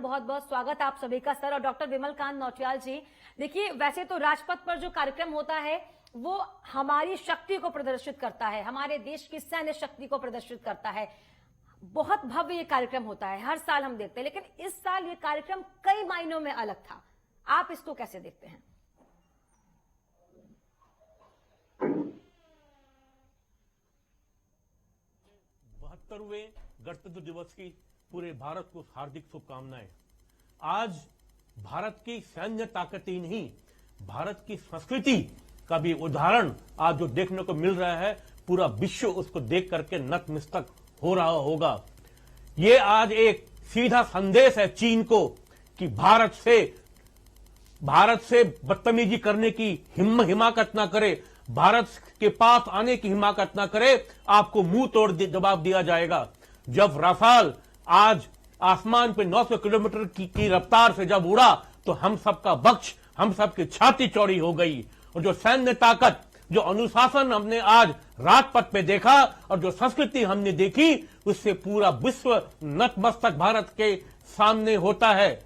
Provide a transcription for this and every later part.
बहुत बहुत स्वागत आप सभी का सर। और डॉक्टर विमल कांत नौटियाल जी, देखिए वैसे तो राजपथ पर जो कार्यक्रम होता है वो हमारी शक्ति को प्रदर्शित करता है, हमारे देश की सैन्य शक्ति को प्रदर्शित करता है। बहुत भव्य ये कार्यक्रम होता है, हर साल हम देखते हैं, लेकिन इस साल ये कार्यक्रम कई मायनों में अलग था। आप इसको कैसे देखते हैं? बहत्तरवें गणतंत्र दिवस की पूरे भारत को हार्दिक शुभकामनाएं। आज भारत की सैन्य ताकत ही नहीं, भारत की संस्कृति का भी उदाहरण आज जो देखने को मिल रहा है, पूरा विश्व उसको देख करके नतमस्तक हो रहा होगा। ये आज एक सीधा संदेश है चीन को कि भारत से बदतमीजी करने की हिमाकत ना करे, भारत के पास आने की हिमाकत ना करे, आपको मुंह तोड़ जवाब दिया जाएगा। जब राफेल आज आसमान पे 900 किलोमीटर की रफ्तार से जब उड़ा तो हम सबका बख्श, हम सबकी छाती चौड़ी हो गई। और जो सैन्य ताकत, जो अनुशासन हमने आज राजपथ पे देखा और जो संस्कृति हमने देखी, उससे पूरा विश्व नतमस्तक भारत के सामने होता है।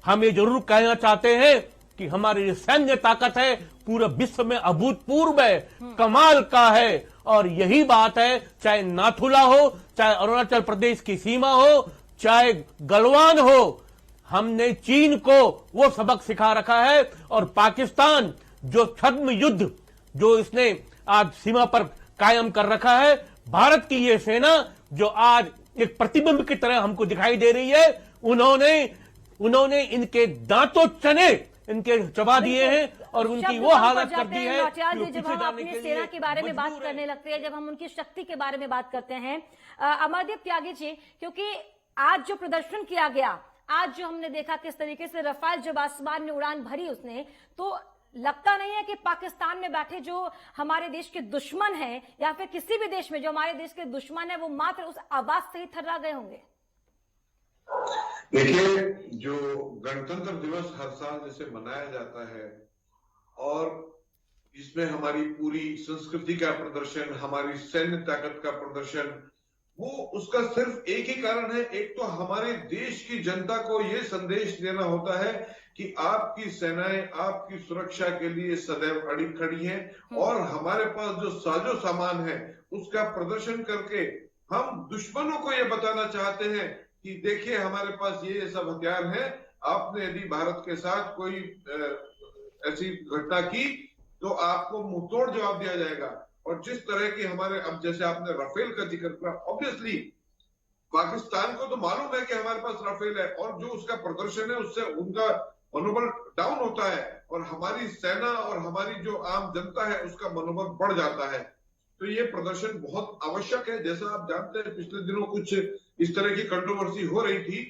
हम ये जरूर कहना चाहते हैं कि हमारी सैन्य ताकत है पूरे विश्व में अभूतपूर्व है, कमाल का है। और यही बात है, चाहे नाथुला हो, चाहे अरुणाचल प्रदेश की सीमा हो, चाहे गलवान हो, हमने चीन को वो सबक सिखा रखा है। और पाकिस्तान जो छद्म युद्ध जो इसने आज सीमा पर कायम कर रखा है, भारत की ये सेना जो आज एक प्रतिबिंब की तरह हमको दिखाई दे रही है, उन्होंने इनके दांतों चने इनके चबा दिए हैं और उनकी वो हालत कर दी है। नौटियाल जी, जब हम अपनी सेना के बारे में बात करने लगते हैं, जब हम उनकी शक्ति के बारे में बात करते हैं, अमरदीप त्यागी जी, क्योंकि आज जो प्रदर्शन किया गया, आज जो हमने देखा किस तरीके से राफेल जब आसमान में उड़ान भरी उसने, तो लगता नहीं है कि पाकिस्तान में बैठे जो हमारे देश के दुश्मन हैं या फिर किसी भी देश में जो हमारे देश के दुश्मन है, वो मात्र उस आवाज से ही थर्रा गए होंगे। देखिए, जो गणतंत्र दिवस हर साल जैसे मनाया जाता है और इसमें हमारी पूरी संस्कृति का प्रदर्शन, हमारी सैन्य ताकत का प्रदर्शन, वो उसका सिर्फ एक ही कारण है। एक तो हमारे देश की जनता को ये संदेश देना होता है कि आपकी सेनाएं आपकी सुरक्षा के लिए सदैव अड़ी खड़ी हैं और हमारे पास जो साजो सामान है उसका प्रदर्शन करके हम दुश्मनों को ये बताना चाहते हैं कि देखिए हमारे पास ये सब हथियार है। आपने यदि भारत के साथ कोई ऐसी घटना की तो आपको मुंहतोड़ जवाब दिया जाएगा। और जिस तरह की हमारे, अब जैसे आपने राफेल का जिक्र किया, ऑब्वियसली पाकिस्तान को तो मालूम है कि हमारे पास राफेल है और जो उसका प्रदर्शन है उससे उनका मनोबल डाउन होता है और हमारी सेना और हमारी जो आम जनता है उसका मनोबल बढ़ जाता है। तो ये प्रदर्शन बहुत आवश्यक है। जैसा आप जानते हैं, पिछले दिनों कुछ इस तरह की कंट्रोवर्सी हो रही थी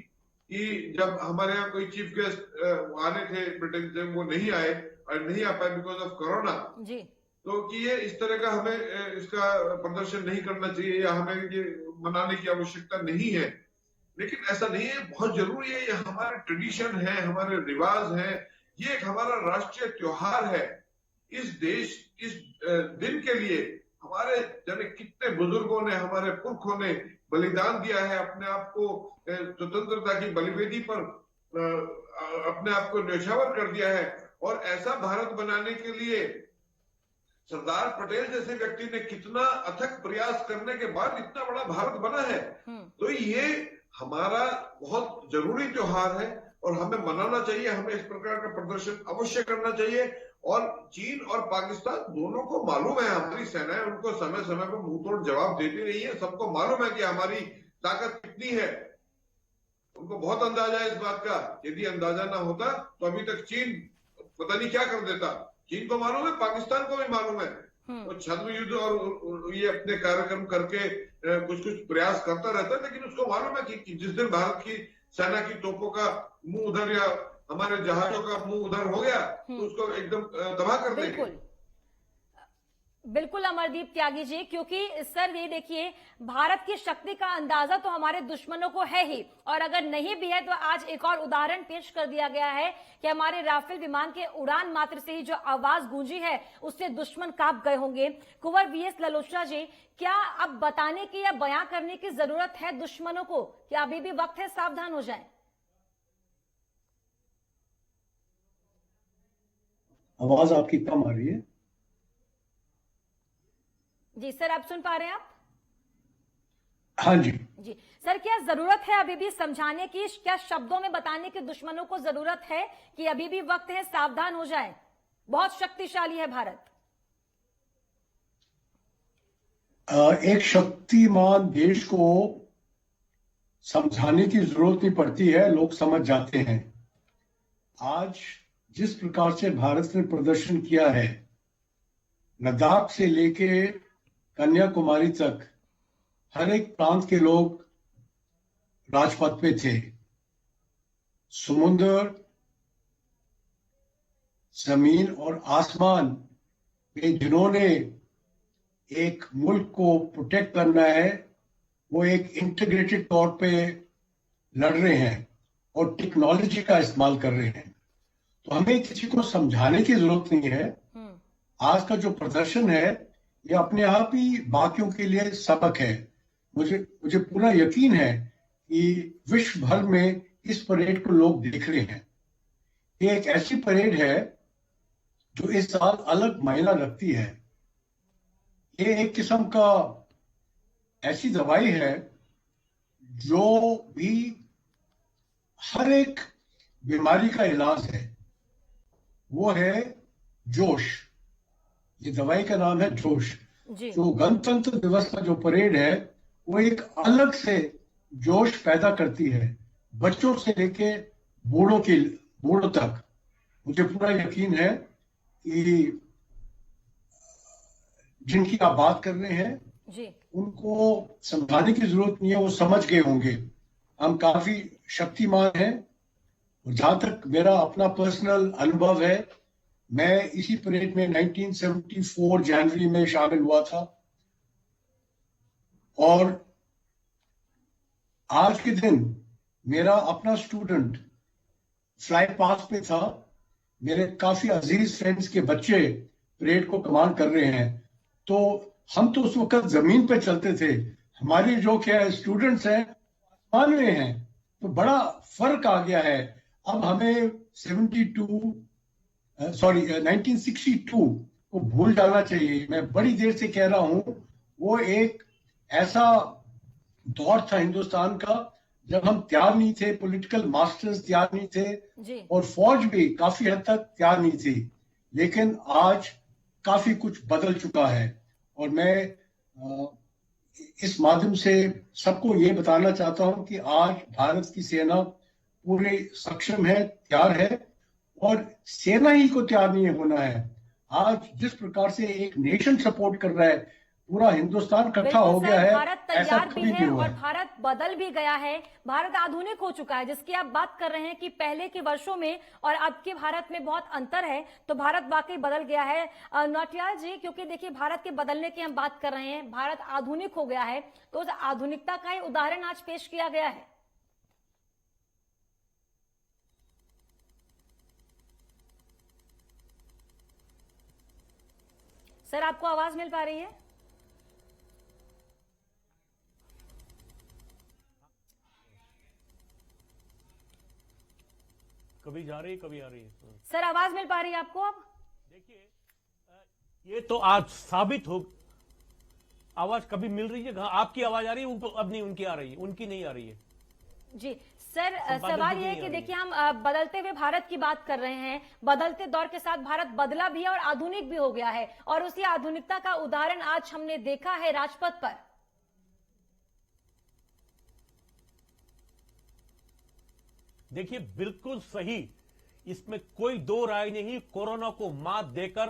कि जब हमारे यहाँ कोई चीफ गेस्ट आने थे ब्रिटेन से, वो नहीं आए और नहीं आ पाए बिकॉज ऑफ कोरोना जी, तो कि ये इस तरह का हमें इसका प्रदर्शन नहीं करना चाहिए या हमें ये मनाने की आवश्यकता नहीं है। लेकिन ऐसा नहीं है, बहुत जरूरी है। ये हमारे ट्रेडिशन है, हमारे रिवाज है, ये एक हमारा राष्ट्रीय त्योहार है। इस देश, इस दिन के लिए हमारे जाने कितने बुजुर्गों ने, हमारे पुरखों ने बलिदान दिया है, अपने आप को स्वतंत्रता की बलिवेदी पर अपने आप को न्यौछावर कर दिया है। और ऐसा भारत बनाने के लिए सरदार पटेल जैसे व्यक्ति ने कितना अथक प्रयास करने के बाद इतना बड़ा भारत बना है। तो ये हमारा बहुत जरूरी त्योहार है और हमें मनाना चाहिए, हमें इस प्रकार का प्रदर्शन अवश्य करना चाहिए। और चीन और पाकिस्तान दोनों को मालूम है, हमारी सेनाएं उनको समय समय पर मुंहतोड़ जवाब देती रही है। सबको मालूम है कि हमारी ताकत कितनी है, उनको बहुत अंदाजा है इस बात का। यदि अंदाजा ना होता तो अभी तक चीन पता नहीं क्या कर देता। चीन को मालूम है, पाकिस्तान को भी मालूम है। तो छद्म युद्ध और ये अपने कार्यक्रम करके कुछ प्रयास करता रहता है, लेकिन उसको मालूम है कि जिस दिन भारत की सेना की तोपों का मुंह उधर या हमारे जहाजों का मुंह उधर हो गया तो उसको एकदम तबाह कर देंगे। बिल्कुल अमरदीप त्यागी जी, क्योंकि सर ये देखिए, भारत की शक्ति का अंदाजा तो हमारे दुश्मनों को है ही, और अगर नहीं भी है तो आज एक और उदाहरण पेश कर दिया गया है कि हमारे राफेल विमान के उड़ान मात्र से ही जो आवाज गूंजी है उससे दुश्मन कांप गए होंगे। कुंवर वीएस ललोत्रा जी, क्या अब बताने की या बयां करने की जरूरत है दुश्मनों को कि अभी भी वक्त है, सावधान हो जाए? आवाज आपकी कम आ रही है। जी सर, आप सुन पा रहे हैं आप? हाँ जी। जी सर, क्या जरूरत है अभी भी समझाने की, क्या शब्दों में बताने की दुश्मनों को जरूरत है कि अभी भी वक्त है, सावधान हो जाए, बहुत शक्तिशाली है भारत? एक शक्तिमान देश को समझाने की जरूरत नहीं पड़ती है, लोग समझ जाते हैं। आज जिस प्रकार से भारत ने प्रदर्शन किया है, लद्दाख से लेके कन्याकुमारी तक हर एक प्रांत के लोग राजपथ पे थे। समुद्र, जमीन और आसमान पे जिन्होंने एक मुल्क को प्रोटेक्ट करना है, वो एक इंटीग्रेटेड तौर पे लड़ रहे हैं और टेक्नोलॉजी का इस्तेमाल कर रहे हैं। तो हमें किसी को समझाने की जरूरत नहीं है। आज का जो प्रदर्शन है ये अपने आप ही बाकियों के लिए सबक है। मुझे पूरा यकीन है कि विश्व भर में इस परेड को लोग देख रहे हैं। ये एक ऐसी परेड है जो इस साल अलग मायना रखती है। ये एक किस्म का ऐसी दवाई है जो भी हर एक बीमारी का इलाज है, वो है जोश। ये दवाई का नाम है जोश। जो गणतंत्र दिवस का जो परेड है वो एक अलग से जोश पैदा करती है, बच्चों से लेके बूढ़ों तक। मुझे पूरा यकीन है कि जिनकी आप बात कर रहे हैं जी, उनको समझाने की जरूरत नहीं है, वो समझ गए होंगे। हम काफी शक्तिमान हैं। और जहां तक मेरा अपना पर्सनल अनुभव है, मैं इसी परेड में 1974 जनवरी में शामिल हुआ था और आज के दिन मेरा अपना स्टूडेंट फ्लाई पास पे था। मेरे काफी अजीज फ्रेंड्स के बच्चे परेड को कमांड कर रहे हैं। तो हम तो उस वक्त जमीन पे चलते थे, हमारी जो क्या स्टूडेंट्स हैं आसमान में हैं। तो बड़ा फर्क आ गया है। अब हमें 1962 को भूल जाना चाहिए। मैं बड़ी देर से कह रहा हूं, वो एक ऐसा दौर था हिंदुस्तान का जब हम तैयार नहीं थे, पॉलिटिकल मास्टर्स तैयार नहीं थे और फौज भी काफी हद तक तैयार नहीं थी। लेकिन आज काफी कुछ बदल चुका है और मैं इस माध्यम से सबको ये बताना चाहता हूं कि आज भारत की सेना पूरे सक्षम है, तैयार है। और सेना ही को तैयार नहीं होना है। आज जिस प्रकार से एक नेशन सपोर्ट कर रहा है, पूरा हिंदुस्तान इकट्ठा हो गया है। भारत तैयार भी है और भारत बदल भी गया है। भारत आधुनिक हो चुका है, जिसकी आप बात कर रहे हैं कि पहले के वर्षों में और अब के भारत में बहुत अंतर है। तो भारत वाकई बदल गया है नौटियाल जी, क्योंकि देखिए भारत के बदलने की हम बात कर रहे हैं, भारत आधुनिक हो गया है। तो उस आधुनिकता का ही उदाहरण आज पेश किया गया है। सर, आपको आवाज मिल पा रही है? कभी जा रही है, कभी आ रही है। सर, आवाज मिल पा रही है आपको? अब देखिए, ये तो आज साबित हो, आवाज कभी मिल रही है। आपकी आवाज आ रही है, अब नहीं, उनकी आ रही है, उनकी नहीं आ रही है। जी सर, सवाल यह है कि देखिए हम बदलते हुए भारत की बात कर रहे हैं। बदलते दौर के साथ भारत बदला भी है और आधुनिक भी हो गया है, और उसी आधुनिकता का उदाहरण आज हमने देखा है राजपथ पर। देखिए, बिल्कुल सही, इसमें कोई दो राय नहीं। कोरोना को मात देकर,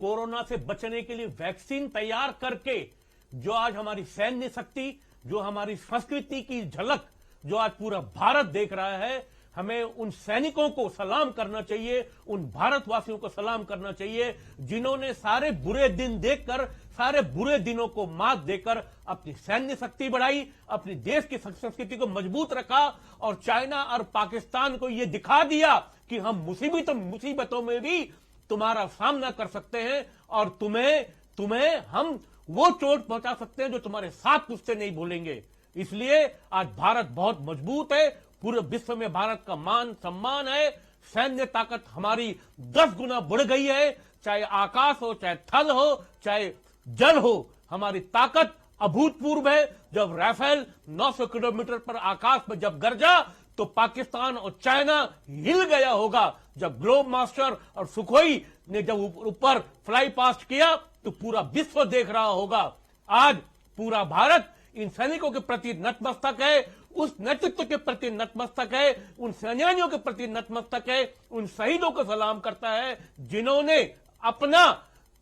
कोरोना से बचने के लिए वैक्सीन तैयार करके, जो आज हमारी सैन्य शक्ति, जो हमारी संस्कृति की झलक जो आज पूरा भारत देख रहा है, हमें उन सैनिकों को सलाम करना चाहिए, उन भारतवासियों को सलाम करना चाहिए जिन्होंने सारे बुरे दिन देखकर, सारे बुरे दिनों को मात देकर अपनी सैन्य शक्ति बढ़ाई, अपने देश की संस्कृति को मजबूत रखा और चाइना और पाकिस्तान को यह दिखा दिया कि हम मुसीबतों में भी तुम्हारा सामना कर सकते हैं और तुम्हें हम वो चोट पहुंचा सकते हैं जो तुम्हारे साथ उससे नहीं भूलेंगे। इसलिए आज भारत बहुत मजबूत है, पूरे विश्व में भारत का मान सम्मान है, सैन्य ताकत हमारी 10 गुना बढ़ गई है। चाहे आकाश हो, चाहे थल हो, चाहे जल हो, हमारी ताकत अभूतपूर्व है। जब राफेल 900 किलोमीटर पर आकाश में जब गरजा तो पाकिस्तान और चाइना हिल गया होगा। जब ग्लोब मास्टर और सुखोई ने जब ऊपर फ्लाई पास्ट किया तो पूरा विश्व देख रहा होगा। आज पूरा भारत इन सैनिकों के प्रति नतमस्तक है, उस नेतृत्व के प्रति नतमस्तक है, उन सेनानियों के प्रति नतमस्तक है, उन शहीदों को सलाम करता है जिन्होंने अपना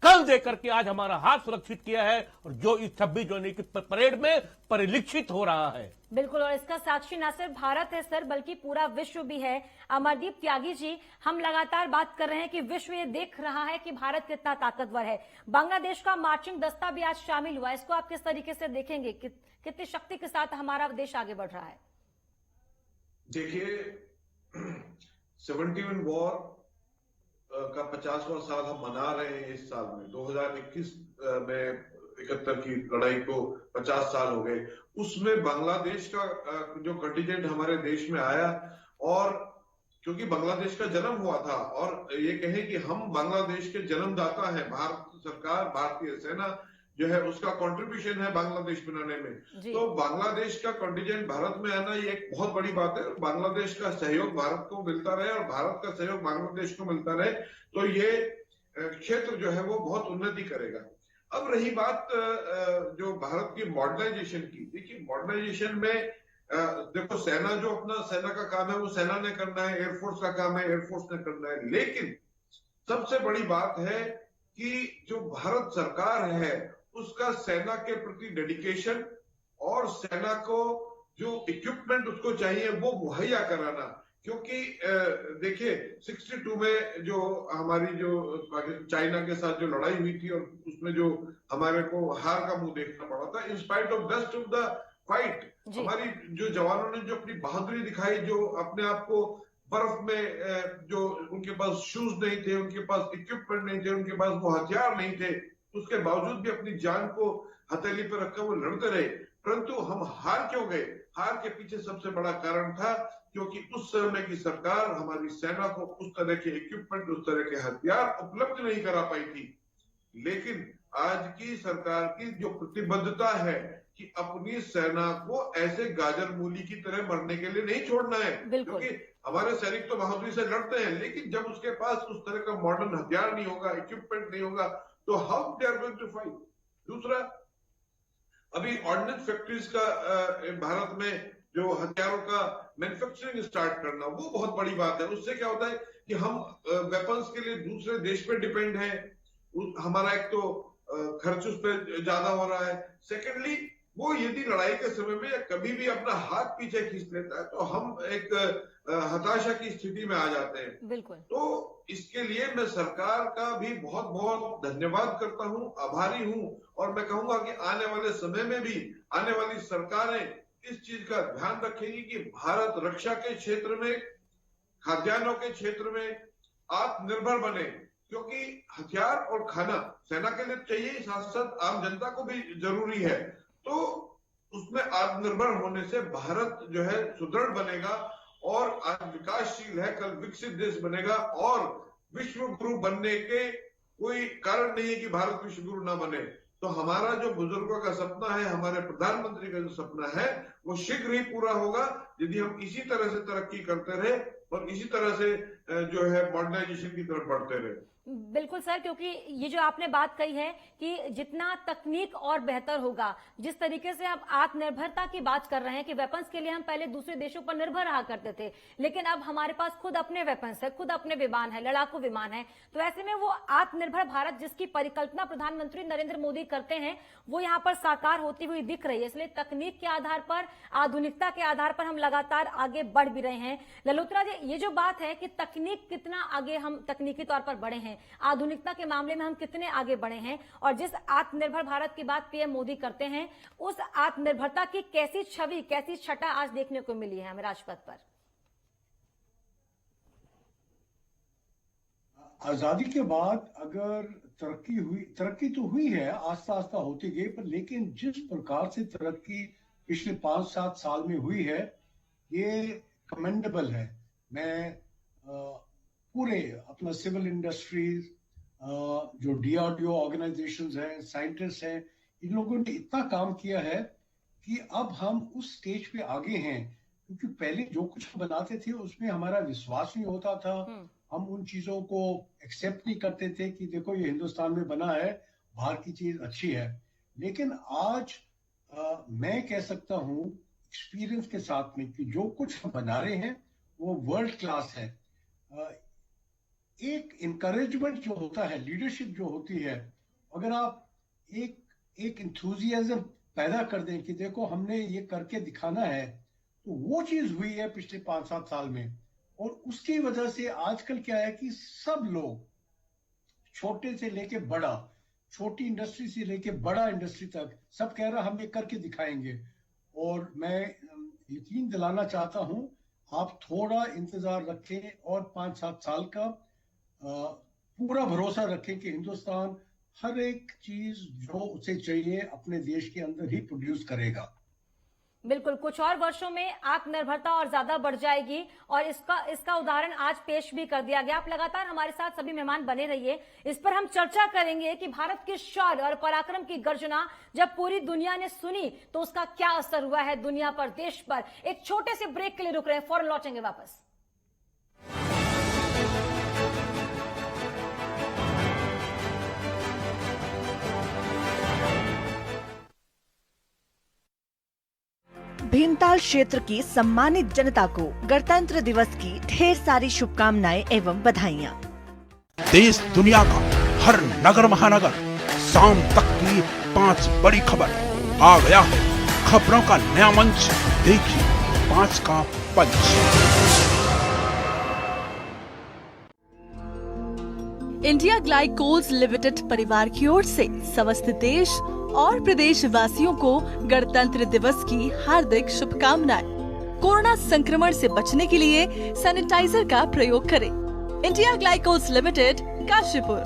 कल देकर के आज हमारा हाथ सुरक्षित किया है और जो इस 26 जनवरी की परेड में परिलक्षित हो रहा है। बिल्कुल, और इसका साक्षी न सिर्फ भारत है सर, बल्कि पूरा विश्व भी है। अमरदीप त्यागी जी, हम लगातार बात कर रहे हैं कि विश्व ये देख रहा है कि भारत कितना ताकतवर है। बांग्लादेश का मार्चिंग दस्ता भी आज शामिल हुआ, इसको आप किस तरीके से देखेंगे? कितनी शक्ति के साथ हमारा देश आगे बढ़ रहा है? देखिए, 71 वॉर का 50वां साल हम मना रहे हैं इस साल में। 2021 में 71 की लड़ाई को 50 साल हो गए। उसमें बांग्लादेश का जो कंटिजेंट हमारे देश में आया, और क्योंकि बांग्लादेश का जन्म हुआ था, और ये कहें कि हम बांग्लादेश के जन्मदाता हैं, भारत सरकार, भारतीय सेना जो है उसका कंट्रीब्यूशन है बांग्लादेश बनाने में। तो बांग्लादेश का कंटिजेंट भारत में आना ये एक बहुत बड़ी बात है। बांग्लादेश का सहयोग भारत को मिलता रहे और भारत का सहयोग बांग्लादेश को मिलता रहे तो ये क्षेत्र जो है वो बहुत उन्नति करेगा। अब रही बात जो भारत की मॉडर्नाइजेशन की, देखिए मॉडर्नाइजेशन में देखो, सेना जो अपना सेना का काम है वो सेना ने करना है, एयरफोर्स का काम है एयरफोर्स ने करना है। लेकिन सबसे बड़ी बात है कि जो भारत सरकार है उसका सेना के प्रति डेडिकेशन और सेना को जो इक्विपमेंट उसको चाहिए वो मुहैया कराना। क्योंकि देखिए 62 में जो हमारी जो चाइना के साथ जो लड़ाई हुई थी और उसमें जो हमारे को हार का मुंह देखना पड़ा था, in spite of best of the fight, हमारी जो जवानों ने जो अपनी बहादुरी दिखाई, जो अपने आप को बर्फ में, जो उनके पास शूज नहीं थे, उनके पास इक्विपमेंट नहीं थे, उनके पास वो हथियार नहीं थे, उसके बावजूद भी अपनी जान को हथेली पर रखकर वो लड़ते रहे। परंतु हम हार क्यों गए? हार के पीछे सबसे बड़ा कारण था क्योंकि उस समय की सरकार हमारी सेना को उस तरह के इक्विपमेंट, उस तरह के हथियार उपलब्ध नहीं करा पाई थी। लेकिन आज की सरकार की जो प्रतिबद्धता है कि अपनी सेना को ऐसे गाजर मूली की तरह मरने के लिए नहीं छोड़ना है, क्योंकि हमारे सैनिक तो बहादुरी से लड़ते हैं, लेकिन जब उसके पास उस तरह का मॉडर्न हथियार नहीं होगा, इक्विपमेंट नहीं होगा, तो how they are going to fight. दूसरा, अभी ऑर्डिनेंस फैक्ट्रीज का भारत में जो हथियारों का मैन्युफैक्चरिंग स्टार्ट करना, वो बहुत बड़ी बात है। उससे क्या होता है कि हम वेपन्स के लिए दूसरे देश पे डिपेंड है, हमारा एक तो खर्च उस पर ज्यादा हो रहा है। सेकेंडली, वो यदि लड़ाई के समय में या कभी भी अपना हाथ पीछे खींच लेता है तो हम एक हताशा की स्थिति में आ जाते हैं। बिल्कुल। तो इसके लिए मैं सरकार का भी बहुत बहुत धन्यवाद करता हूं, आभारी हूं, और मैं कहूंगा कि आने वाले समय में भी आने वाली सरकारें इस चीज का ध्यान रखेंगी कि भारत रक्षा के क्षेत्र में, खाद्यान्नों के क्षेत्र में आत्मनिर्भर बने। क्योंकि हथियार और खाना सेना के लिए चाहिए, साथ साथ आम जनता को भी जरूरी है। तो उसमें आत्मनिर्भर होने से भारत जो है सुदृढ़ बनेगा और आज विकासशील है, कल विकसित देश बनेगा, और विश्व गुरु बनने के कोई कारण नहीं है कि भारत विश्व गुरु ना बने। तो हमारा जो बुजुर्गों का सपना है, हमारे प्रधानमंत्री का जो सपना है, वो शीघ्र ही पूरा होगा यदि हम इसी तरह से तरक्की करते रहे और इसी तरह से जो है मॉडर्नाइजेशन की तरफ बढ़ते रहे। बिल्कुल सर, क्योंकि ये जो आपने बात कही है कि जितना तकनीक और बेहतर होगा, जिस तरीके से हम आत्मनिर्भरता की बात कर रहे हैं कि वेपन्स के लिए हम पहले दूसरे देशों पर निर्भर रहा करते थे, लेकिन अब हमारे पास खुद अपने वेपन्स है, खुद अपने विमान है, लड़ाकू विमान है। तो ऐसे में वो आत्मनिर्भर भारत जिसकी परिकल्पना प्रधानमंत्री नरेंद्र मोदी करते हैं, वो यहाँ पर साकार होती हुई दिख रही है। इसलिए तकनीक के आधार पर, आधुनिकता के आधार पर हम लगातार आगे बढ़ भी रहे हैं। ललोत्रा जी, ये जो बात है कि तकनीक कितना आगे हम तकनीकी तौर पर बढ़े हैं, आधुनिकता के मामले में हम कितने आगे बढ़े हैं, और जिस आत्मनिर्भर भारत की बात पीएम मोदी करते हैं, उस आत्मनिर्भरता की कैसी छवि, कैसी छटा आज देखने को मिली है हमें राजपथ पर? आजादी के बाद अगर तरक्की तो हुई है, आस्ता आस्ता होती गई, पर लेकिन जिस प्रकार से तरक्की पिछले 5-7 साल में हुई है, ये कमेंडेबल है। मैं पूरे अपना सिविल इंडस्ट्रीज, जो डीआरडीओ ऑर्गेनाइजेशंस हैं, साइंटिस्ट हैं, इन लोगों ने इतना काम किया है कि अब हम उस स्टेज पे आगे हैं। क्योंकि पहले जो कुछ हम बनाते थे उसमें हमारा विश्वास नहीं होता था, हम उन चीजों को एक्सेप्ट नहीं करते थे कि देखो ये हिंदुस्तान में बना है, बाहर की चीज अच्छी है। लेकिन आज मैं कह सकता हूँ एक्सपीरियंस के साथ में कि जो कुछ हम बना रहे हैं वो वर्ल्ड क्लास है। एक इनकरेजमेंट जो होता है, लीडरशिप जो होती है, अगर आप एक इंथुजियाज्म पैदा कर दें कि देखो हमने ये करके दिखाना है, तो वो चीज हुई है पिछले 5-7 साल में। और उसकी वजह से आजकल क्या है कि सब लोग छोटे से लेके बड़ा, छोटी इंडस्ट्री से लेके बड़ा इंडस्ट्री तक सब कह रहा हम ये करके दिखाएंगे। और मैं यकीन दिलाना चाहता हूं, आप थोड़ा इंतजार रखें और 5-7 साल का पूरा भरोसा रखें कि हिंदुस्तान हर एक चीज जो उसे चाहिए अपने देश के अंदर ही प्रोड्यूस करेगा। बिल्कुल, कुछ और वर्षों में आत्मनिर्भरता और ज्यादा बढ़ जाएगी और इसका उदाहरण आज पेश भी कर दिया गया। आप लगातार हमारे साथ सभी मेहमान बने रहिए, इस पर हम चर्चा करेंगे कि भारत के शौर्य और पराक्रम की गर्जना जब पूरी दुनिया ने सुनी तो उसका क्या असर हुआ है दुनिया पर, देश पर। एक छोटे से ब्रेक के लिए रुक रहे हैं, फौरन लौटेंगे वापस। भीमताल क्षेत्र की सम्मानित जनता को गणतंत्र दिवस की ढेर सारी शुभकामनाएं एवं बधाइयाँ। देश दुनिया का हर नगर महानगर, शाम तक की 5 बड़ी खबर आ गया है। खबरों का नया मंच, देखिए 5 का पंच। इंडिया ग्लाइकोल्स लिमिटेड परिवार की ओर से समस्त देश और प्रदेश वासियों को गणतंत्र दिवस की हार्दिक शुभकामनाएं। कोरोना संक्रमण से बचने के लिए सैनिटाइजर का प्रयोग करें। India glycols limited, Kashipur.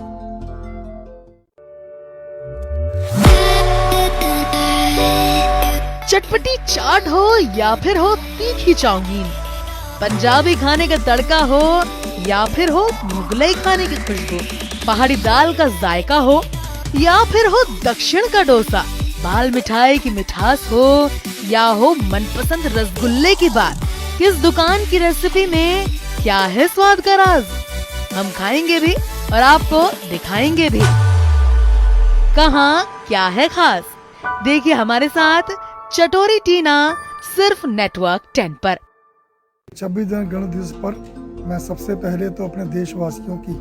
चटपटी चाट हो या फिर हो तीखी चाउमीन, पंजाबी खाने का तड़का हो या फिर हो मुगलई खाने की खुशबू, पहाड़ी दाल का जायका हो या फिर हो दक्षिण का डोसा, बाल मिठाई की मिठास हो या हो मनपसंद रसगुल्ले की बात, किस दुकान की रेसिपी में क्या है स्वाद का राज, हम खाएंगे भी और आपको दिखाएंगे भी कहाँ क्या है खास। देखिए हमारे साथ चटोरी टीना, सिर्फ नेटवर्क 10 पर। 26 गणतंत्र दिवस पर मैं सबसे पहले तो अपने देशवासियों की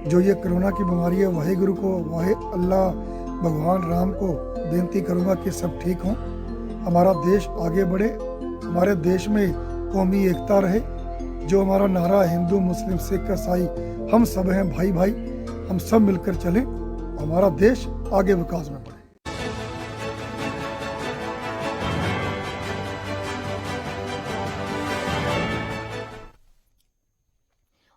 जो ये कोरोना की बीमारी है, वाहिगुरु को, वाहे अल्लाह भगवान राम को बेनती करूंगा कि सब ठीक हों, हमारा देश आगे बढ़े, हमारे देश में कौमी एकता रहे। जो हमारा नारा हिंदू मुस्लिम सिख ईसाई हम सब हैं भाई भाई, हम सब मिलकर चलें, हमारा देश आगे विकास में बढ़े।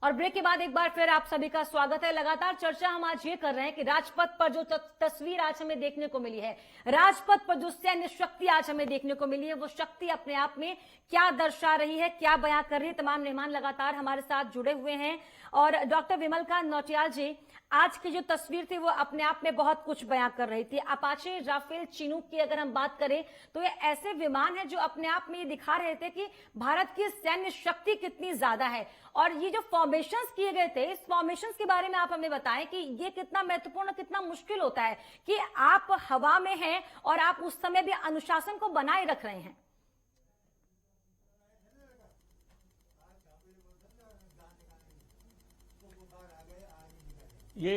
और ब्रेक के बाद एक बार फिर आप सभी का स्वागत है। लगातार चर्चा हम आज ये कर रहे हैं कि राजपथ पर जो तस्वीर आज हमें देखने को मिली है, राजपथ पर जो सैन्य शक्ति आज हमें देखने को मिली है, वो शक्ति अपने आप में क्या दर्शा रही है, क्या बयां कर रही है। तमाम मेहमान लगातार हमारे साथ जुड़े हुए हैं और डॉक्टर विमलकांत नौटियाल जी, आज की जो तस्वीर थी वो अपने आप में बहुत कुछ बयां कर रही थी। अपाचे, राफेल, चिनूक की अगर हम बात करें तो ये ऐसे विमान हैं जो अपने आप में ये दिखा रहे थे कि भारत की सैन्य शक्ति कितनी ज्यादा है। और ये जो फॉर्मेशंस किए गए थे, इस फॉर्मेशंस के बारे में आप हमें बताएं कि ये कितना महत्वपूर्ण, कितना मुश्किल होता है कि आप हवा में हैं और आप उस समय भी अनुशासन को बनाए रख रहे हैं। ये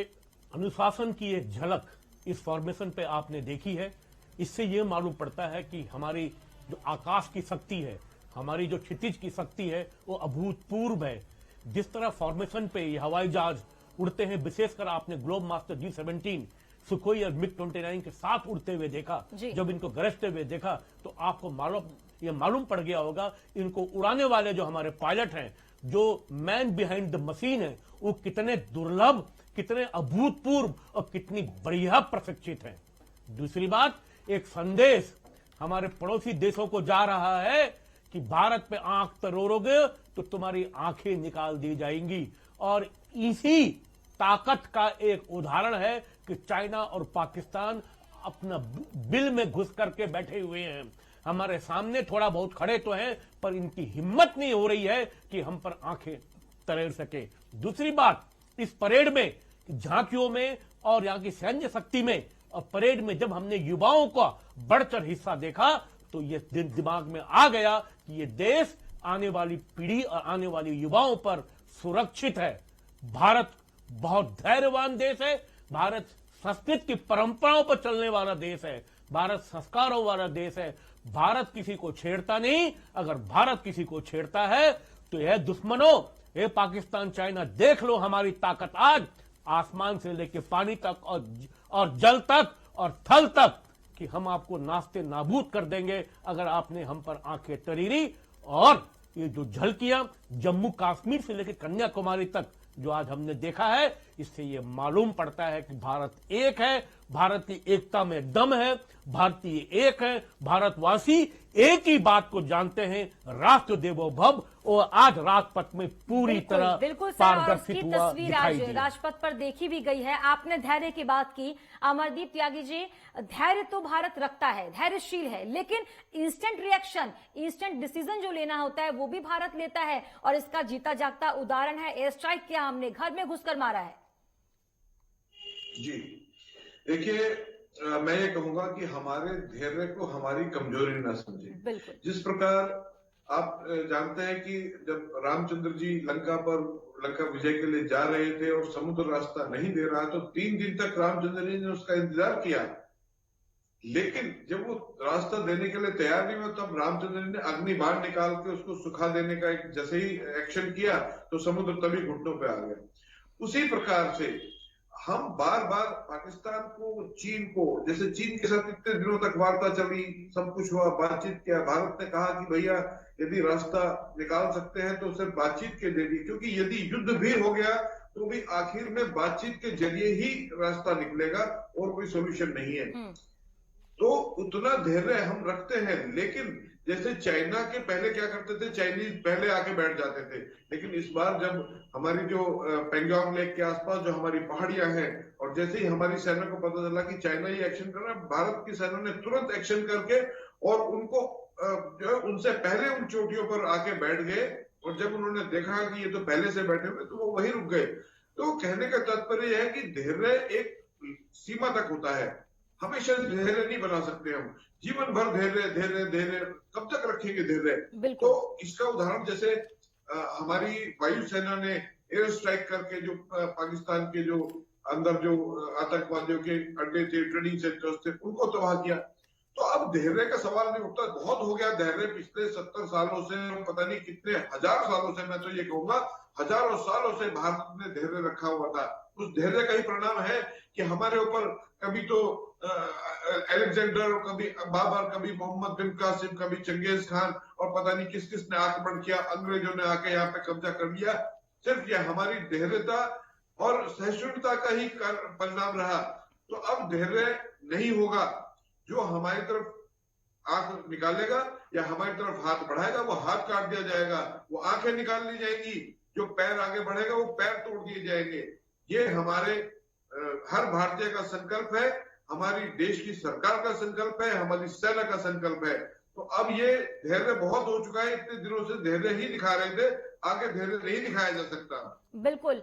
अनुशासन की एक झलक इस फॉर्मेशन पे आपने देखी है। इससे ये मालूम पड़ता है कि हमारी जो आकाश की शक्ति है, हमारी जो क्षितिज की शक्ति है, वो अभूतपूर्व है। जिस तरह फॉर्मेशन पे ये हवाई जहाज उड़ते हैं, विशेषकर आपने ग्लोब मास्टर G-17 सुखोई और MiG-29 के साथ उड़ते हुए देखा, जब इनको गरजते हुए देखा तो आपको मालूम पड़ गया होगा इनको उड़ाने वाले जो हमारे पायलट हैं, जो मैन बिहाइंड द मशीन है, वो कितने दुर्लभ, कितने अभूतपूर्व और कितनी बढ़िया प्रशिक्षित हैं। दूसरी बात, एक संदेश हमारे पड़ोसी देशों को जा रहा है कि भारत पे आंख तरोड़ोगे तो तुम्हारी आंखें निकाल दी जाएंगी। और इसी ताकत का एक उदाहरण है कि चाइना और पाकिस्तान अपना बिल में घुस करके बैठे हुए हैं। हमारे सामने थोड़ा बहुत खड़े तो हैं, पर इनकी हिम्मत नहीं हो रही है कि हम पर आंखें तरेर सके। दूसरी बात, इस परेड में, झांकियों में और यहाँ की सैन्य शक्ति में और परेड में जब हमने युवाओं का बढ़चढ़ हिस्सा देखा तो ये दिमाग में आ गया कि ये देश आने वाली पीढ़ी और आने वाली युवाओं पर सुरक्षित है। भारत बहुत धैर्यवान देश है। भारत संस्कृत की परंपराओं पर चलने वाला देश है। भारत संस्कारों वाला देश है। भारत किसी को छेड़ता नहीं। अगर भारत किसी को छेड़ता है तो यह दुश्मनों, ये पाकिस्तान चाइना, देख लो हमारी ताकत आज आसमान से लेकर पानी तक और जल तक और थल तक, कि हम आपको नाश्ते नाबूद कर देंगे अगर आपने हम पर आंखें तरीरी। और ये जो झलकियां जम्मू कश्मीर से लेकर कन्याकुमारी तक जो आज हमने देखा है, इससे ये मालूम पड़ता है कि भारत एक है, भारत की एकता में दम है, भारतीय एक है, भारतवासी एक ही बात को जानते हैं, राष्ट्र देवो भव। और आज राजपथ में पूरी तरह बिल्कुल पारदर्शित हुआ तस्वीर दिखाई आज दी। राजपथ पर देखी भी गई है। आपने धैर्य की बात की, अमरदीप त्यागी जी, धैर्य तो भारत रखता है, धैर्यशील है, लेकिन इंस्टेंट रिएक्शन, इंस्टेंट डिसीजन जो लेना होता है वो भी भारत लेता है। और इसका जीता जागता उदाहरण है एयर स्ट्राइक किया हमने, घर में घुसकर मारा है। जी देखिए, मैं ये कहूंगा कि हमारे धैर्य को हमारी कमजोरी ना समझे। बिल्कुल। जिस प्रकार आप जानते हैं कि जब रामचंद्र जी लंका विजय के लिए जा रहे थे और समुद्र रास्ता नहीं दे रहा, तो 3 दिन तक रामचंद्र जी ने उसका इंतजार किया। लेकिन जब वो रास्ता देने के लिए तैयार नहीं हुआ, तब रामचंद्र जी ने अग्नि बाण निकाल के उसको सुखा देने का एक जैसे ही एक्शन किया तो समुद्र तभी घुटनों पे आ गया। उसी प्रकार से हम बार बार पाकिस्तान को, चीन को, जैसे चीन के साथ इतने दिनों तक वार्ता चली, सब कुछ हुआ, बातचीत किया, भारत ने कहा कि भैया यदि रास्ता निकाल सकते हैं तो सिर्फ बातचीत के जरिए, क्योंकि यदि युद्ध भी हो गया तो भी आखिर में बातचीत के जरिए ही रास्ता निकलेगा और कोई सोल्यूशन नहीं है। तो उतना धैर्य हम रखते हैं। लेकिन जैसे चाइना के पहले क्या करते थे, चाइनीज पहले आके बैठ जाते थे, लेकिन इस बार जब हमारी जो पेंगोंग लेक के आसपास जो हमारी पहाड़ियां हैं, और जैसे ही हमारी सेना को पता चला कि चाइना ये एक्शन कर रहा है, भारत की सेना ने तुरंत एक्शन करके और उनको जो है उनसे पहले उन चोटियों पर आके बैठ गए। और जब उन्होंने देखा कि ये तो पहले से बैठे हुए, तो वो वहीं रुक गए। तो कहने का तात्पर्य यह है कि धैर्य एक सीमा तक होता है, हमेशा धैर्य नहीं बना सकते हम। जीवन भर धैर्य धैर्य धैर्य कब तक रखेंगे धैर्य? तो इसका उदाहरण जैसे हमारी वायुसेना ने एयर स्ट्राइक करके जो पाकिस्तान के जो अंदर जो आतंकवादियों के अड्डे थे, ट्रेनिंग सेंटर्स थे, उनको तबाह किया। तो अब धैर्य का सवाल नहीं उठता। बहुत हो गया धैर्य, पिछले 70 सालों से, पता नहीं कितने हजार सालों से, मैं तो ये कहूंगा हजारों सालों से भारत ने धैर्य रखा हुआ था। उस धैर्य का ही परिणाम है कि हमारे ऊपर कभी तो अलेक्जेंडर, कभी बाबर, कभी मोहम्मद बिन कासिम, कभी चंगेज खान, और पता नहीं किस किस ने आक्रमण किया, अंग्रेजों ने आके यहाँ पे कब्जा कर लिया। सिर्फ यह हमारी धैर्यता और सहिष्णुता का ही परिणाम रहा। तो अब धैर्य नहीं होगा। जो हमारी तरफ आंख निकालेगा या हमारी तरफ हाथ बढ़ाएगा, वो हाथ काट दिया जाएगा, वो आंखें निकाल ली जाएंगी, जो पैर आगे बढ़ेगा वो पैर तोड़ दिए जाएंगे। ये हमारे हर भारतीय का संकल्प है, हमारी देश की सरकार का संकल्प है, हमारी सेना का संकल्प है। तो अब ये धैर्य बहुत हो चुका है। इतने दिनों से धैर्य ही दिखा रहे थे, आगे धैर्य नहीं दिखाया जा सकता। बिल्कुल,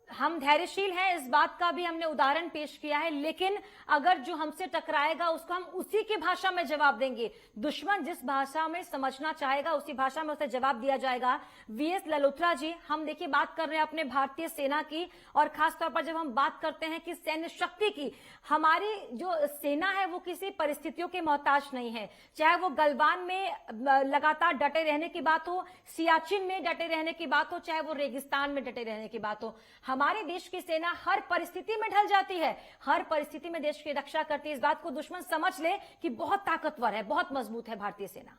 हम धैर्यशील हैं, इस बात का भी हमने उदाहरण पेश किया है। लेकिन अगर जो हमसे टकराएगा उसको हम उसी की भाषा में जवाब देंगे। दुश्मन जिस भाषा में समझना चाहेगा उसी भाषा में उसे जवाब दिया जाएगा। वीएस ललोत्रा जी, हम देखिए बात कर रहे हैं अपने भारतीय सेना की, और खासतौर पर जब हम बात करते हैं कि सैन्य शक्ति की, हमारी जो सेना है वो किसी परिस्थितियों के मोहताज नहीं है। चाहे वो गलवान में लगातार डटे रहने की बात हो, सियाचिन में डटे रहने की बात हो, चाहे वो रेगिस्तान में डटे रहने की बात हो, हमारे देश की सेना हर परिस्थिति में ढल जाती है, हर परिस्थिति में देश की रक्षा करती है। इस बात को दुश्मन समझ ले कि बहुत ताकतवर है, बहुत मजबूत है भारतीय सेना।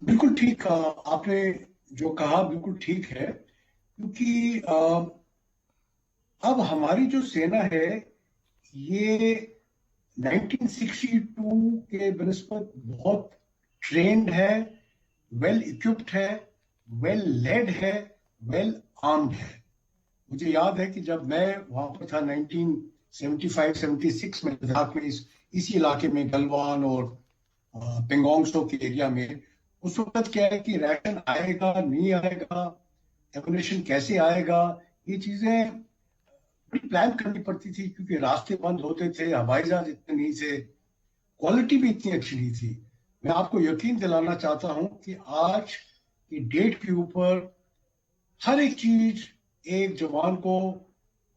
बिल्कुल ठीक, आपने जो कहा बिल्कुल ठीक है, क्योंकि अब हमारी जो सेना है ये 1962 के बनस्पत बहुत ट्रेंड है, वेल इक्विप्ड है, वेल लेड है, वेल आर्म्ड है। मुझे याद है कि जब मैं वहां पर था 1975-76 में लद्दाख में, इसी इलाके में गलवान और पेंगोंग त्सो के एरिया में, उस वक्त क्या है कि राशन आएगा नहीं आएगा, एमुनेशन कैसे आएगा, ये चीजें बड़ी प्लान करनी पड़ती थी, क्योंकि रास्ते बंद होते थे, हवाई जहाज इतने नहीं थे, क्वालिटी भी इतनी अच्छी नहीं थी। मैं आपको यकीन दिलाना चाहता हूं कि आज की डेट के ऊपर हर एक चीज एक जवान को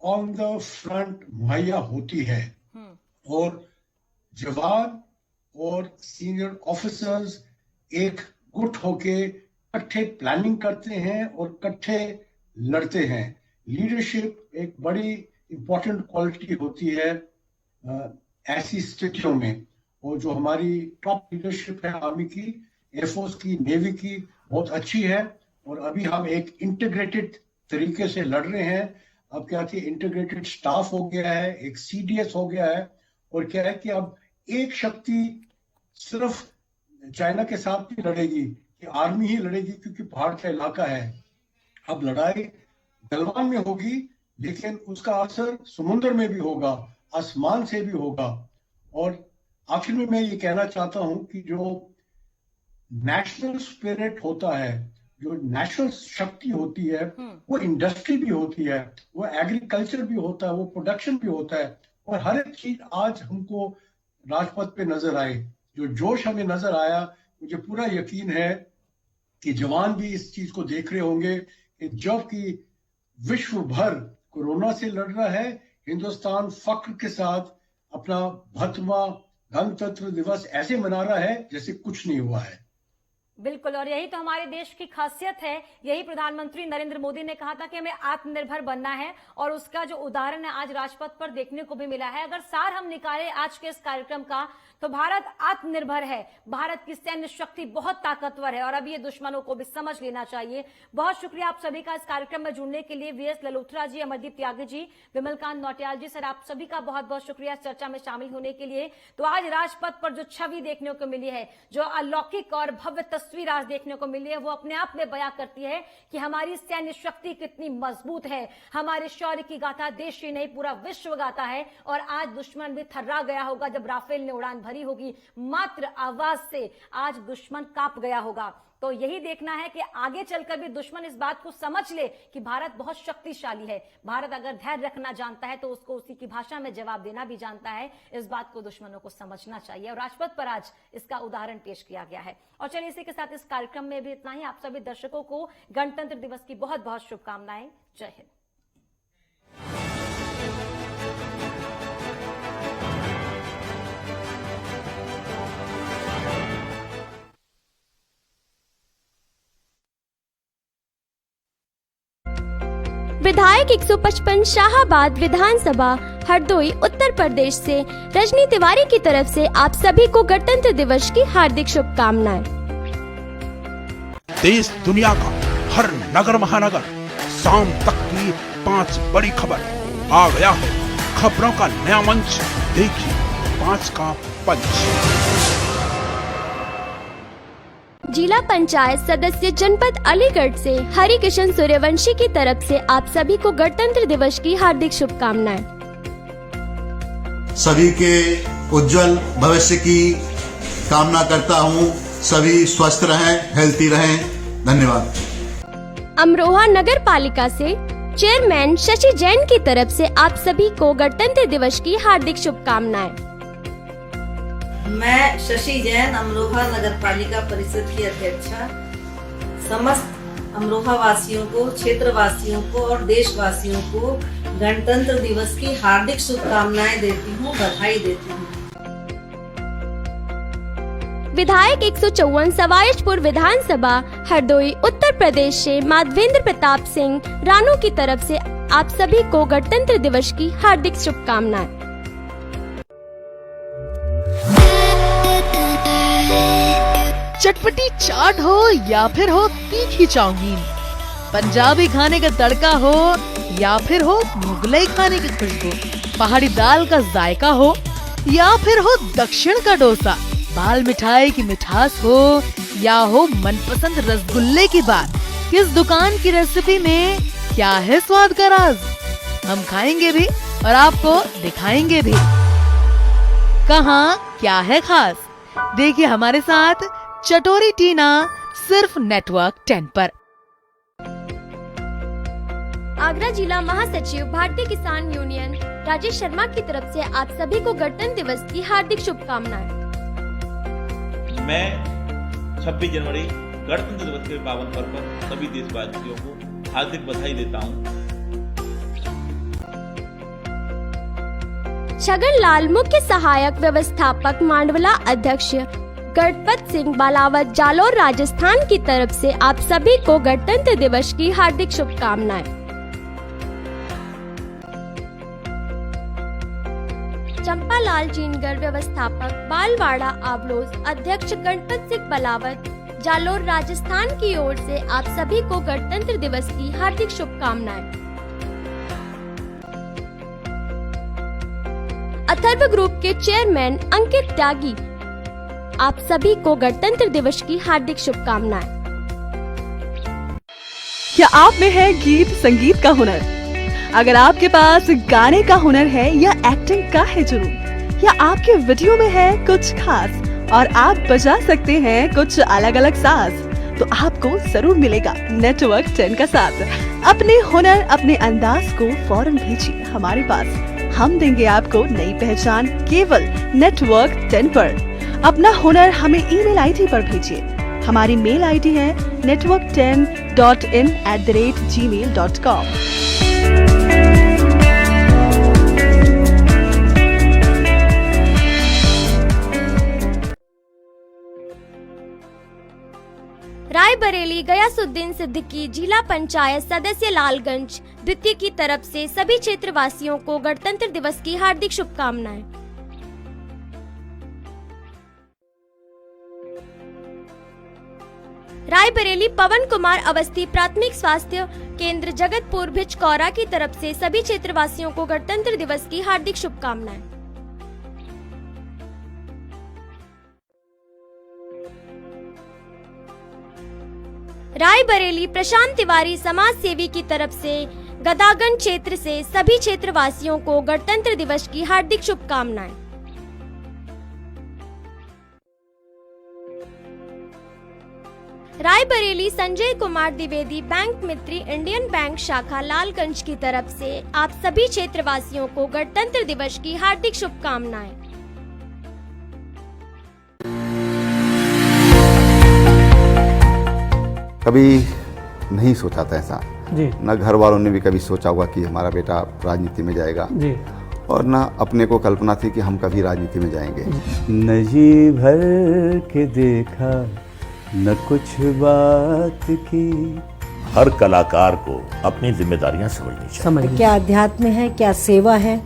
ऑन द फ्रंट मुहैया होती है, और जवान और सीनियर ऑफिसर्स एक गुट होके इकट्ठे प्लानिंग करते हैं और इकट्ठे लड़ते हैं। लीडरशिप एक बड़ी इंपॉर्टेंट क्वालिटी होती है ऐसी स्थितियों में, और जो हमारी टॉप लीडरशिप है आर्मी की, एयरफोर्स की, नेवी की, बहुत अच्छी है। और अभी हम एक इंटीग्रेटेड तरीके से लड़ रहे हैं। अब क्या है, इंटीग्रेटेड स्टाफ हो गया है, एक CDS हो गया है, और क्या है कि अब एक शक्ति सिर्फ चाइना के साथ नहीं लड़ेगी कि आर्मी ही लड़ेगी, क्योंकि पहाड़ का इलाका है। अब लड़ाई गलवान में होगी, लेकिन उसका असर समुद्र में भी होगा, आसमान से भी होगा। और आखिर में मैं ये कहना चाहता हूं कि जो नेशनल स्पिरिट होता है, जो नेशनल शक्ति होती है, वो इंडस्ट्री भी होती है, वो एग्रीकल्चर भी होता है, वो प्रोडक्शन भी होता है, और हर एक चीज आज हमको राजपथ पे नजर आए, जो जोश हमें नजर आया। मुझे पूरा यकीन है कि जवान भी इस चीज को देख रहे होंगे कि जबकि विश्व भर कोरोना से लड़ रहा है, हिंदुस्तान फख्र के साथ अपना 72वां गणतंत्र दिवस ऐसे मना रहा है जैसे कुछ नहीं हुआ है। बिल्कुल, और यही तो हमारे देश की खासियत है। यही प्रधानमंत्री नरेंद्र मोदी ने कहा था कि हमें आत्मनिर्भर बनना है, और उसका जो उदाहरण है आज राजपथ पर देखने को भी मिला है। अगर सार हम निकाले आज के इस कार्यक्रम का, तो भारत आत्मनिर्भर है, भारत की सैन्य शक्ति बहुत ताकतवर है, और अब ये दुश्मनों को भी समझ लेना चाहिए। बहुत शुक्रिया आप सभी का इस कार्यक्रम में जुड़ने के लिए। VS ललोत्रा जी, अमरदीप त्यागी जी, विमलकांत नौटियाल जी, सर आप सभी का बहुत बहुत शुक्रिया इस चर्चा में शामिल होने के लिए। तो आज राजपथ पर जो छवि देखने को मिली है, जो अलौकिक और भव्य तस्वीर आज देखने को मिली है, वो अपने आप में बयां करती है कि हमारी सैन्य शक्ति कितनी मजबूत है। हमारे शौर्य की गाथा देश ही नहीं पूरा विश्व गाता है, और आज दुश्मन भी थर्रा गया होगा जब राफेल ने उड़ान भरी होगी। मात्र आवाज से आज दुश्मन कांप गया होगा। तो यही देखना है कि आगे चलकर भी दुश्मन इस बात को समझ ले कि भारत बहुत शक्तिशाली है। भारत अगर धैर्य रखना जानता है तो उसको उसी की भाषा में जवाब देना भी जानता है। इस बात को दुश्मनों को समझना चाहिए, और राजपथ पर आज इसका उदाहरण पेश किया गया है। और चलिए इसी के साथ इस कार्यक्रम में भी इतना ही। आप सभी दर्शकों को गणतंत्र दिवस की बहुत बहुत शुभकामनाएं। जय हिंद। विधायक 155 शाहाबाद विधानसभा हरदोई उत्तर प्रदेश से रजनी तिवारी की तरफ से आप सभी को गणतंत्र दिवस की हार्दिक शुभकामनाएं। देश दुनिया का हर नगर महानगर, शाम तक की 5 बड़ी खबर। आ गया है खबरों का नया मंच, देखिए 5 का पंच। जिला पंचायत सदस्य जनपद अलीगढ़ से हरि किशन सूर्यवंशी की तरफ से आप सभी को गणतंत्र दिवस की हार्दिक शुभकामनाएं। सभी के उज्जवल भविष्य की कामना करता हूं। सभी स्वस्थ रहें, हेल्थी रहें। धन्यवाद। अमरोहा नगर पालिका से चेयरमैन शशि जैन की तरफ से आप सभी को गणतंत्र दिवस की हार्दिक शुभकामनाएं। मैं शशि जैन, अमरोहा नगर पालिका परिषद की अध्यक्षा, समस्त अमरोहा वासियों को, क्षेत्र वासियों को और देशवासियों को गणतंत्र दिवस की हार्दिक शुभकामनाएं देती हूँ, बधाई देती हूँ। विधायक 154 सवायजपुर विधानसभा हरदोई उत्तर प्रदेश से माधवेंद्र प्रताप सिंह राणो की तरफ से आप सभी को गणतंत्र दिवस की हार्दिक शुभकामनाएं। चटपटी चाट हो या फिर हो तीखी चाउमीन, पंजाबी खाने का तड़का हो या फिर हो मुगलई खाने की खुशबू, पहाड़ी दाल का जायका हो या फिर हो दक्षिण का डोसा, बाल मिठाई की मिठास हो या हो मनपसंद रसगुल्ले की बात, किस दुकान की रेसिपी में क्या है स्वाद का राज, हम खाएंगे भी और आपको दिखाएंगे भी। कहाँ क्या है खास, देखिए हमारे साथ चटोरी टीना सिर्फ नेटवर्क 10 पर। आगरा जिला महासचिव भारतीय किसान यूनियन राजेश शर्मा की तरफ से आप सभी को गणतंत्र दिवस की हार्दिक शुभकामनाएं। मैं 26 जनवरी गणतंत्र दिवस के पावन पर्व पर सभी देशवासियों को हार्दिक बधाई देता हूं। छगन लाल मुख्य सहायक व्यवस्थापक मांडवला अध्यक्ष गणपत सिंह बालावत जालोर राजस्थान की तरफ से आप सभी को गणतंत्र दिवस की हार्दिक शुभकामनाएं। चंपालाल जीनगर व्यवस्थापक बालवाड़ा आवलोज अध्यक्ष गणपत सिंह बलावत जालोर राजस्थान की ओर से आप सभी को गणतंत्र दिवस की हार्दिक शुभकामनाएं। अथर्व ग्रुप के चेयरमैन अंकित त्यागी आप सभी को गणतंत्र दिवस की हार्दिक शुभकामनाएं। क्या आप में है गीत संगीत का हुनर? अगर आपके पास गाने का हुनर है या एक्टिंग का है जुनून, या आपके वीडियो में है कुछ खास और आप बजा सकते हैं कुछ अलग अलग साज, तो आपको जरूर मिलेगा नेटवर्क 10 का साथ। अपने हुनर अपने अंदाज को फौरन भेजिए हमारे पास, हम देंगे आपको नई पहचान केवल नेटवर्क 10 पर। अपना हुनर हमें ईमेल आईडी पर भेजिए, हमारी मेल आईडी है network10.in@gmail.com। रायबरेली गयासुद्दीन सिद्दीकी जिला पंचायत सदस्य लालगंज द्वितीय की तरफ से सभी क्षेत्रवासियों को गणतंत्र दिवस की हार्दिक शुभकामनाएं। रायबरेली पवन कुमार अवस्थी प्राथमिक स्वास्थ्य केंद्र जगतपुर भिचकौरा की तरफ से सभी क्षेत्रवासियों को गणतंत्र दिवस की हार्दिक शुभकामनाएं। रायबरेली प्रशांत तिवारी समाज सेवी की तरफ से गदागंज क्षेत्र से सभी क्षेत्रवासियों को गणतंत्र दिवस की हार्दिक शुभकामनाएं। रायबरेली संजय कुमार द्विवेदी बैंक मित्री इंडियन बैंक शाखा लालगंज की तरफ से आप सभी क्षेत्रवासियों को गणतंत्र दिवस की हार्दिक शुभकामनाएं। कभी नहीं सोचा था ऐसा जी, न घर वालों ने भी कभी सोचा होगा कि हमारा बेटा राजनीति में जाएगा जी, और न अपने को कल्पना थी कि हम कभी राजनीति में जाएंगे। न जी भर के देखा न कुछ बात की। हर कलाकार को अपनी जिम्मेदारियां समझनी चाहिए। क्या अध्यात्म है, क्या सेवा है,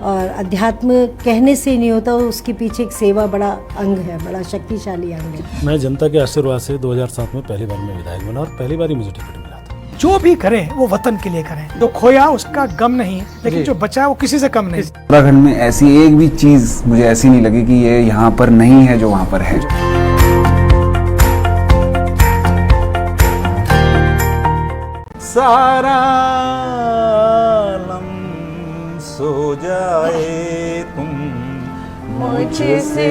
और अध्यात्म कहने से नहीं होता, उसके पीछे एक सेवा बड़ा अंग है, बड़ा शक्तिशाली अंग है। मैं जनता के आशीर्वाद से 2007 में पहली बार मैं विधायक बना और पहली बार ही मुझे टिकट मिला था। जो भी करें वो वतन के लिए करें, जो खोया उसका गम नहीं, लेकिन जो बचा वो किसी से कम नहीं। उत्तराखंड में ऐसी एक भी चीज मुझे ऐसी नहीं लगी कि ये यहाँ पर नहीं है जो वहाँ पर है। सारा आलम सो जाए तुम मुझे से।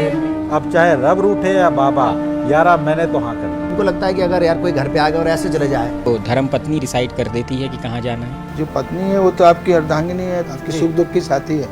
अब चाहे रब रूठे या बाबा, यारा मैंने तो हाँ कर। उनको लगता है कि अगर यार कोई घर पे आ गया और ऐसे चले जाए तो धर्म पत्नी डिसाइड कर देती है कि कहाँ जाना है। जो पत्नी है वो तो आपकी अर्धांगिनी है, आपके सुख दुख की साथी है।